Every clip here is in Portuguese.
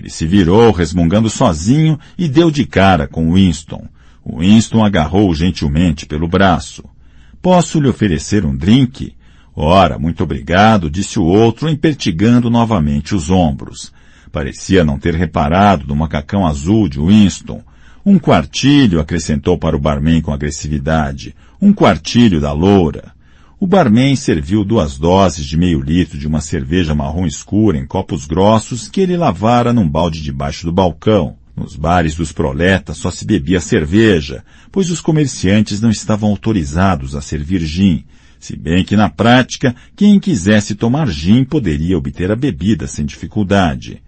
Ele se virou, resmungando sozinho, e deu de cara com Winston. Winston agarrou-o gentilmente pelo braço. Posso lhe oferecer um drink? Ora, muito obrigado, disse o outro, empertigando novamente os ombros. Parecia não ter reparado no macacão azul de Winston. Um quartilho, acrescentou para o barman com agressividade. Um quartilho da loura. O barman serviu 2 doses de meio litro de uma cerveja marrom escura em copos grossos que ele lavara num balde debaixo do balcão. Nos bares dos proletas só se bebia cerveja, pois os comerciantes não estavam autorizados a servir gin, se bem que na prática, quem quisesse tomar gin poderia obter a bebida sem dificuldade.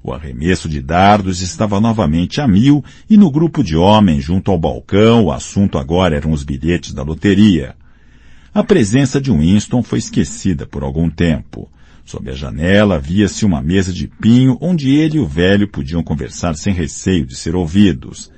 O arremesso de dardos estava novamente a 1000 e no grupo de homens junto ao balcão o assunto agora eram os bilhetes da loteria. A presença de Winston foi esquecida por algum tempo. Sob a janela via-se uma mesa de pinho onde ele e o velho podiam conversar sem receio de ser ouvidos.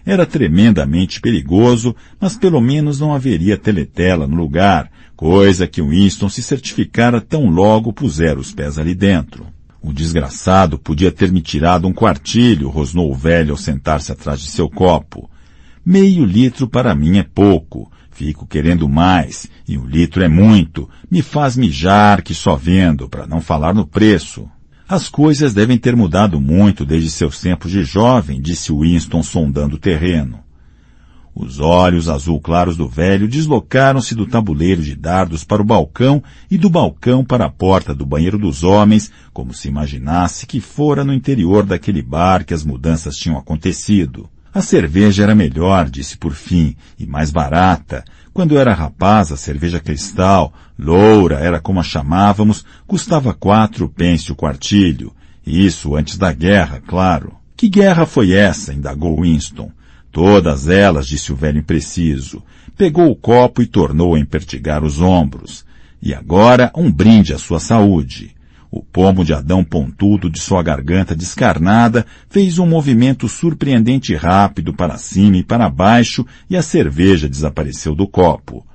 Era tremendamente perigoso, mas pelo menos não haveria teletela no lugar, coisa que Winston se certificara tão logo pusera os pés ali dentro. O desgraçado podia ter me tirado um quartilho, rosnou o velho ao sentar-se atrás de seu copo. Meio litro para mim é pouco. Fico querendo mais, e 1 litro é muito. Me faz mijar que só vendo, para não falar no preço. As coisas devem ter mudado muito desde seus tempos de jovem, disse Winston sondando o terreno. Os olhos azul claros do velho deslocaram-se do tabuleiro de dardos para o balcão e do balcão para a porta do banheiro dos homens, como se imaginasse que fora no interior daquele bar que as mudanças tinham acontecido. A cerveja era melhor, disse por fim, e mais barata. Quando eu era rapaz, a cerveja cristal, loura, era como a chamávamos, custava 4 pence o quartilho. Isso antes da guerra, claro. Que guerra foi essa? Indagou Winston. Todas elas, disse o velho impreciso. Pegou o copo e tornou a empertigar os ombros. E agora um brinde à sua saúde. O pomo de Adão pontudo de sua garganta descarnada fez um movimento surpreendente e rápido para cima e para baixo e a cerveja desapareceu do copo.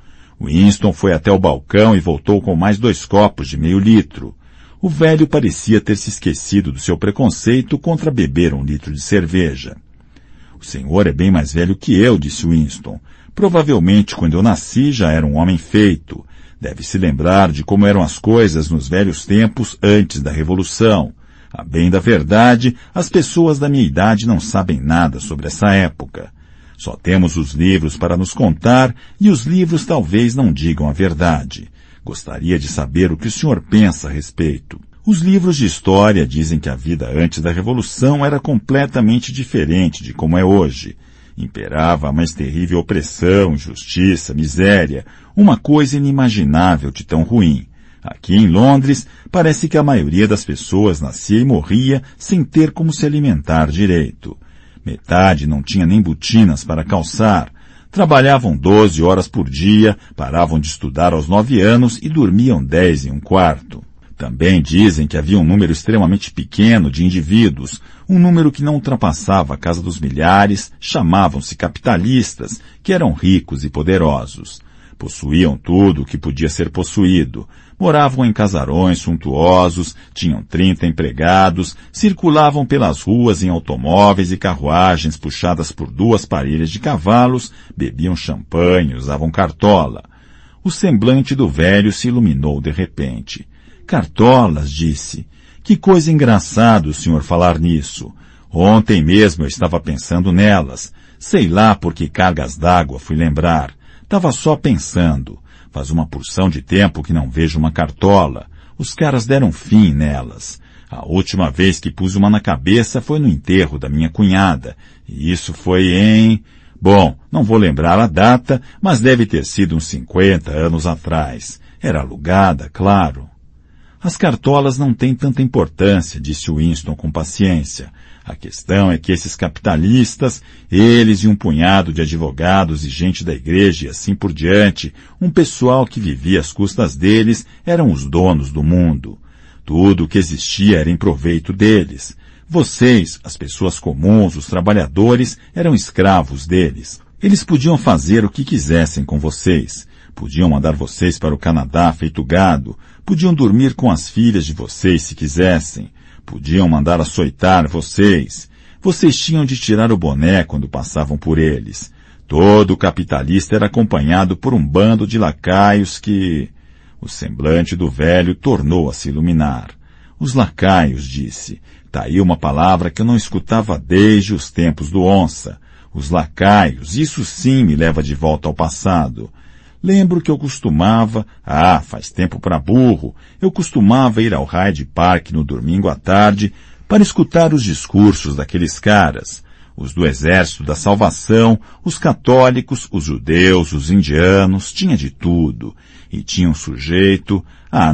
Winston foi até o balcão e voltou com mais 2 copos de meio litro. O velho parecia ter se esquecido do seu preconceito contra beber 1 litro de cerveja. O senhor é bem mais velho que eu, disse Winston. Provavelmente quando eu nasci já era um homem feito. Deve se lembrar de como eram as coisas nos velhos tempos antes da Revolução. A bem da verdade, as pessoas da minha idade não sabem nada sobre essa época. Só temos os livros para nos contar e os livros talvez não digam a verdade. Gostaria de saber o que o senhor pensa a respeito. Os livros de história dizem que a vida antes da Revolução era completamente diferente de como é hoje. Imperava a mais terrível opressão, injustiça, miséria, uma coisa inimaginável de tão ruim. Aqui em Londres, parece que a maioria das pessoas nascia e morria sem ter como se alimentar direito. Metade não tinha nem botinas para calçar. Trabalhavam 12 horas por dia, paravam de estudar aos 9 anos e dormiam 10 e um quarto. Também dizem que havia um número extremamente pequeno de indivíduos, um número que não ultrapassava a casa dos milhares, chamavam-se capitalistas, que eram ricos e poderosos. Possuíam tudo o que podia ser possuído, moravam em casarões suntuosos, tinham 30 empregados, circulavam pelas ruas em automóveis e carruagens puxadas por 2 parelhas de cavalos, bebiam champanhe, usavam cartola. O semblante do velho se iluminou de repente. Cartolas, disse. Que coisa engraçada o senhor falar nisso. Ontem mesmo eu estava pensando nelas. Sei lá por que cargas d'água fui lembrar. Tava só pensando. Faz uma porção de tempo que não vejo uma cartola. Os caras deram fim nelas. A última vez que pus uma na cabeça foi no enterro da minha cunhada. E isso foi em... Bom, não vou lembrar a data, mas deve ter sido uns 50 anos atrás. Era alugada, claro. As cartolas não têm tanta importância, disse Winston com paciência. A questão é que esses capitalistas, eles e um punhado de advogados e gente da igreja e assim por diante, um pessoal que vivia às custas deles, eram os donos do mundo. Tudo o que existia era em proveito deles. Vocês, as pessoas comuns, os trabalhadores, eram escravos deles. Eles podiam fazer o que quisessem com vocês. Podiam mandar vocês para o Canadá feito gado. Podiam dormir com as filhas de vocês se quisessem. Podiam mandar açoitar vocês. Vocês tinham de tirar o boné quando passavam por eles. Todo capitalista era acompanhado por um bando de lacaios que... O semblante do velho tornou a se iluminar. Os lacaios, disse. Tá aí uma palavra que eu não escutava desde os tempos do Onça. Os lacaios, isso sim me leva de volta ao passado. Lembro que eu costumava, faz tempo para burro, eu costumava ir ao Hyde Park no domingo à tarde para escutar os discursos daqueles caras, os do Exército da Salvação, os católicos, os judeus, os indianos, tinha de tudo. E tinha um sujeito,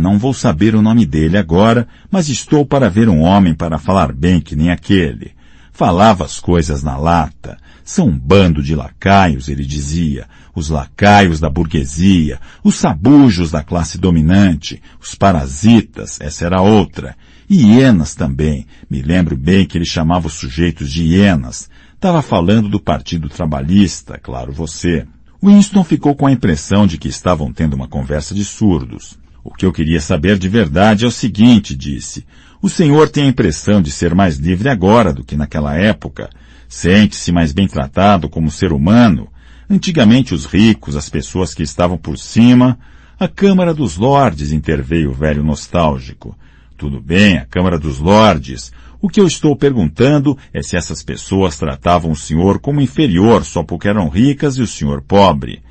não vou saber o nome dele agora, mas estou para ver um homem para falar bem que nem aquele. Falava as coisas na lata. São um bando de lacaios, ele dizia, os lacaios da burguesia, os sabujos da classe dominante, os parasitas, essa era outra. E hienas também, me lembro bem que ele chamava os sujeitos de hienas. Estava falando do Partido Trabalhista, claro você. Winston ficou com a impressão de que estavam tendo uma conversa de surdos. O que eu queria saber de verdade é o seguinte, disse. O senhor tem a impressão de ser mais livre agora do que naquela época. Sente-se mais bem tratado como ser humano. Antigamente os ricos, as pessoas que estavam por cima... A Câmara dos Lordes, interveio o velho nostálgico. Tudo bem, a Câmara dos Lordes. O que eu estou perguntando é se essas pessoas tratavam o senhor como inferior só porque eram ricas e o senhor pobre.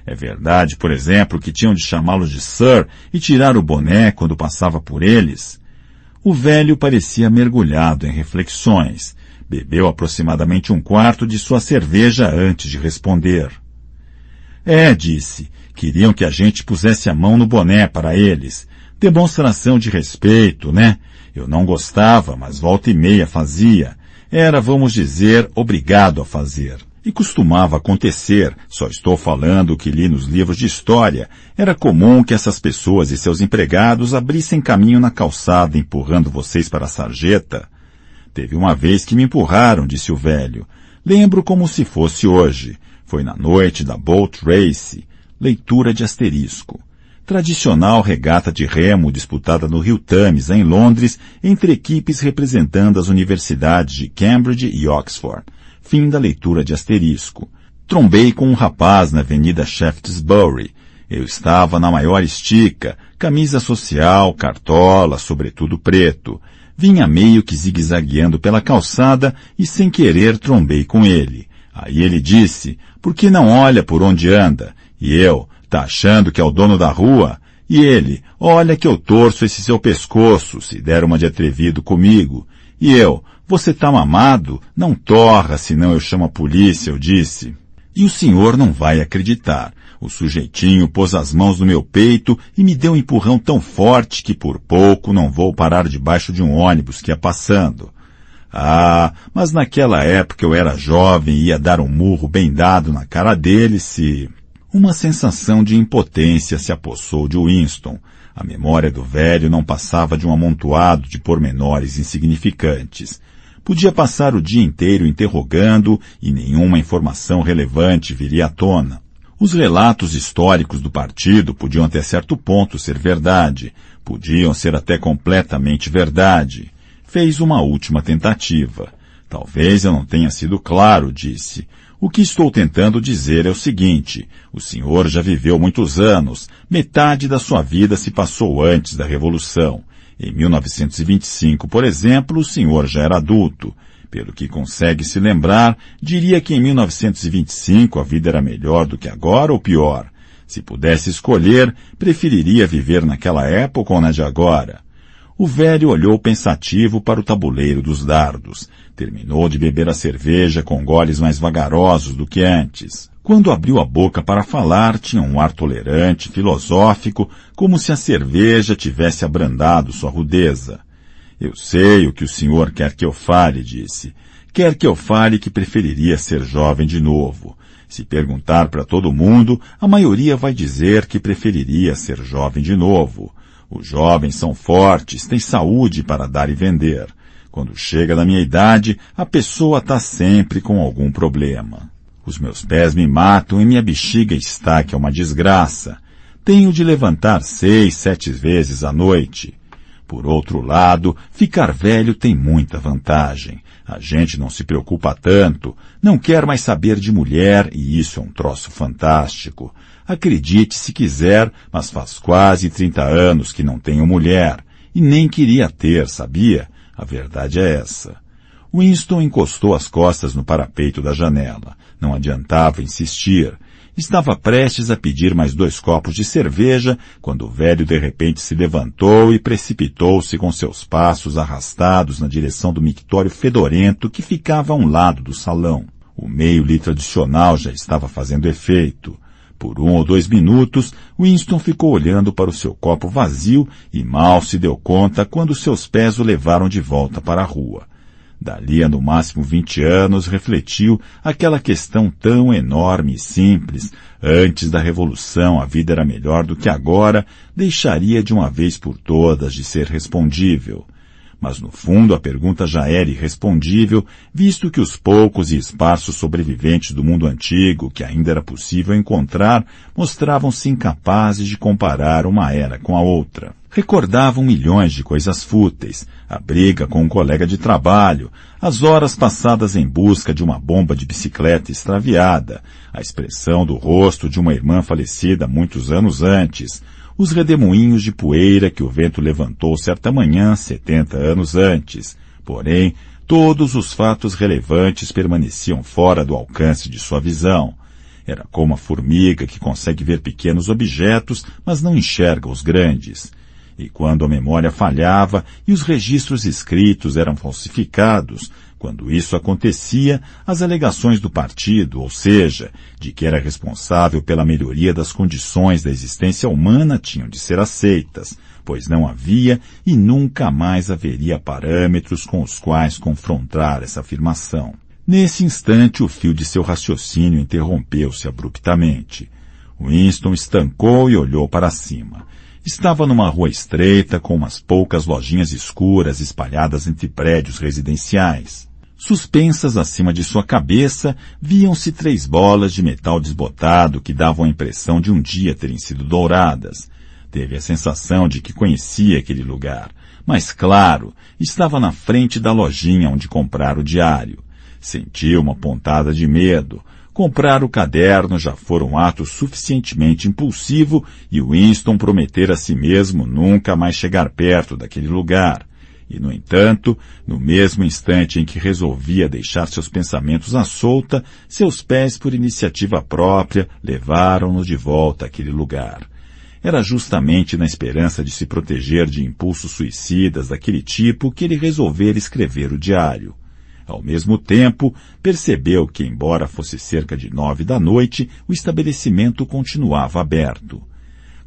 É verdade, por exemplo, que tinham de chamá-lo de Sir e tirar o boné quando passava por eles? O velho parecia mergulhado em reflexões. Bebeu aproximadamente um quarto de sua cerveja antes de responder. Disse, queriam que a gente pusesse a mão no boné para eles. Demonstração de respeito, né? Eu não gostava, mas volta e meia fazia. Era, vamos dizer, obrigado a fazer. E costumava acontecer, só estou falando o que li nos livros de história. Era comum que essas pessoas e seus empregados abrissem caminho na calçada empurrando vocês para a sarjeta. Teve uma vez que me empurraram, disse o velho. Lembro como se fosse hoje. Foi na noite da Boat Race, leitura de asterisco. Tradicional regata de remo disputada no Rio Thames, em Londres, entre equipes representando as universidades de Cambridge e Oxford. Fim da leitura de asterisco. Trombei com um rapaz na Avenida Shaftesbury. Eu estava na maior estica, camisa social, cartola, sobretudo preto. Vinha meio que zigue-zagueando pela calçada e sem querer trombei com ele. Aí ele disse, por que não olha por onde anda? E eu, tá achando que é o dono da rua? E ele, olha que eu torço esse seu pescoço, se der uma de atrevido comigo. E eu, você tá mamado? Não torra, senão eu chamo a polícia, eu disse. E o senhor não vai acreditar. O sujeitinho pôs as mãos no meu peito e me deu um empurrão tão forte que por pouco não vou parar debaixo de um ônibus que ia passando. Mas naquela época eu era jovem e ia dar um murro bem dado na cara dele se... Uma sensação de impotência se apossou de Winston. A memória do velho não passava de um amontoado de pormenores insignificantes. Podia passar o dia inteiro interrogando e nenhuma informação relevante viria à tona. Os relatos históricos do partido podiam até certo ponto ser verdade, podiam ser até completamente verdade. Fez uma última tentativa. Talvez eu não tenha sido claro, disse. O que estou tentando dizer é o seguinte, o senhor já viveu muitos anos, metade da sua vida se passou antes da Revolução. Em 1925, por exemplo, o senhor já era adulto. Pelo que consegue se lembrar, diria que em 1925 a vida era melhor do que agora ou pior. Se pudesse escolher, preferiria viver naquela época ou na de agora. O velho olhou pensativo para o tabuleiro dos dardos. Terminou de beber a cerveja com goles mais vagarosos do que antes. Quando abriu a boca para falar, tinha um ar tolerante, filosófico, como se a cerveja tivesse abrandado sua rudeza. Eu sei o que o senhor quer que eu fale, disse. Quer que eu fale que preferiria ser jovem de novo. Se perguntar para todo mundo, a maioria vai dizer que preferiria ser jovem de novo. Os jovens são fortes, têm saúde para dar e vender. Quando chega da minha idade, a pessoa está sempre com algum problema. Os meus pés me matam e minha bexiga está que é uma desgraça. Tenho de levantar 6, 7 vezes à noite. Por outro lado, ficar velho tem muita vantagem. A gente não se preocupa tanto, não quer mais saber de mulher e isso é um troço fantástico. Acredite se quiser, mas faz quase 30 anos que não tenho mulher. E nem queria ter, sabia? A verdade é essa. Winston encostou as costas no parapeito da janela. Não adiantava insistir. Estava prestes a pedir mais 2 copos de cerveja, quando o velho de repente se levantou e precipitou-se com seus passos arrastados na direção do mictório fedorento que ficava a um lado do salão. O meio litro adicional já estava fazendo efeito. Por 1 ou 2 minutos, Winston ficou olhando para o seu copo vazio e mal se deu conta quando seus pés o levaram de volta para a rua. Dali a no máximo 20 anos refletiu aquela questão tão enorme e simples. Antes da Revolução a vida era melhor do que agora, deixaria de uma vez por todas de ser respondível. Mas no fundo a pergunta já era irrespondível, visto que os poucos e esparsos sobreviventes do mundo antigo que ainda era possível encontrar mostravam-se incapazes de comparar uma era com a outra. Recordavam milhões de coisas fúteis, a briga com um colega de trabalho, as horas passadas em busca de uma bomba de bicicleta extraviada, a expressão do rosto de uma irmã falecida muitos anos antes, os redemoinhos de poeira que o vento levantou certa manhã 70 anos antes. Porém, todos os fatos relevantes permaneciam fora do alcance de sua visão. Era como a formiga que consegue ver pequenos objetos, mas não enxerga os grandes. E quando a memória falhava e os registros escritos eram falsificados, quando isso acontecia, as alegações do partido, ou seja, de que era responsável pela melhoria das condições da existência humana, tinham de ser aceitas, pois não havia e nunca mais haveria parâmetros com os quais confrontar essa afirmação. Nesse instante, o fio de seu raciocínio interrompeu-se abruptamente. Winston estancou e olhou para cima. Estava numa rua estreita com umas poucas lojinhas escuras espalhadas entre prédios residenciais. Suspensas acima de sua cabeça, viam-se 3 bolas de metal desbotado que davam a impressão de um dia terem sido douradas. Teve a sensação de que conhecia aquele lugar, mas claro, estava na frente da lojinha onde comprara o diário. Sentiu uma pontada de medo. Comprar o caderno já fora um ato suficientemente impulsivo e Winston prometera a si mesmo nunca mais chegar perto daquele lugar. E, no entanto, no mesmo instante em que resolvia deixar seus pensamentos à solta, seus pés, por iniciativa própria, levaram-no de volta àquele lugar. Era justamente na esperança de se proteger de impulsos suicidas daquele tipo que ele resolvera escrever o diário. Ao mesmo tempo, percebeu que, embora fosse cerca de 9 da noite, o estabelecimento continuava aberto.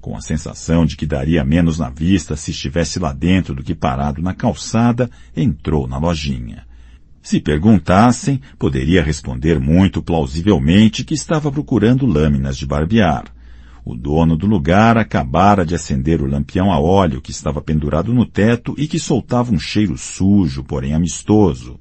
Com a sensação de que daria menos na vista se estivesse lá dentro do que parado na calçada, entrou na lojinha. Se perguntassem, poderia responder muito plausivelmente que estava procurando lâminas de barbear. O dono do lugar acabara de acender o lampião a óleo que estava pendurado no teto e que soltava um cheiro sujo, porém amistoso.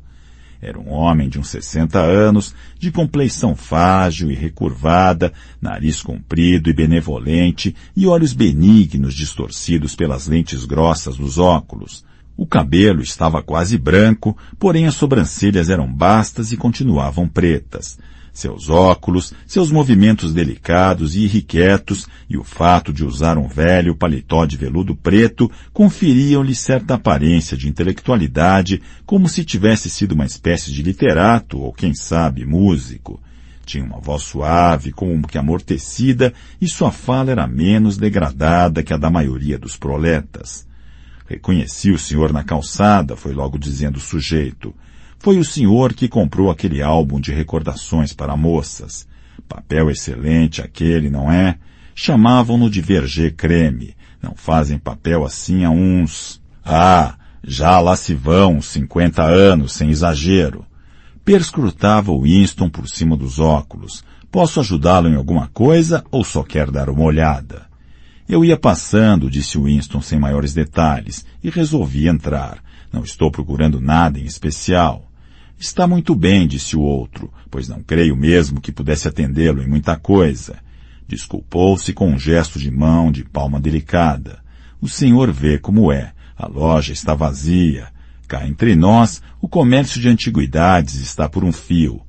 Era um homem de uns 60 anos, de compleição frágil e recurvada, nariz comprido e benevolente e olhos benignos distorcidos pelas lentes grossas dos óculos. O cabelo estava quase branco, porém as sobrancelhas eram bastas e continuavam pretas. Seus óculos, seus movimentos delicados e irrequietos e o fato de usar um velho paletó de veludo preto conferiam-lhe certa aparência de intelectualidade, como se tivesse sido uma espécie de literato ou, quem sabe, músico. Tinha uma voz suave, como que amortecida, e sua fala era menos degradada que a da maioria dos proletas. Reconheci o senhor na calçada, foi logo dizendo o sujeito. Foi o senhor que comprou aquele álbum de recordações para moças. Papel excelente aquele, não é? Chamavam-no de Verger Creme. Não fazem papel assim há uns... já lá se vão 50 anos, sem exagero. Perscrutava Winston por cima dos óculos. Posso ajudá-lo em alguma coisa ou só quer dar uma olhada? Eu ia passando, disse Winston sem maiores detalhes, e resolvi entrar. Não estou procurando nada em especial. Está muito bem, disse o outro, pois não creio mesmo que pudesse atendê-lo em muita coisa. Desculpou-se com um gesto de mão de palma delicada. O senhor vê como é. A loja está vazia. Cá entre nós, o comércio de antiguidades está por um fio.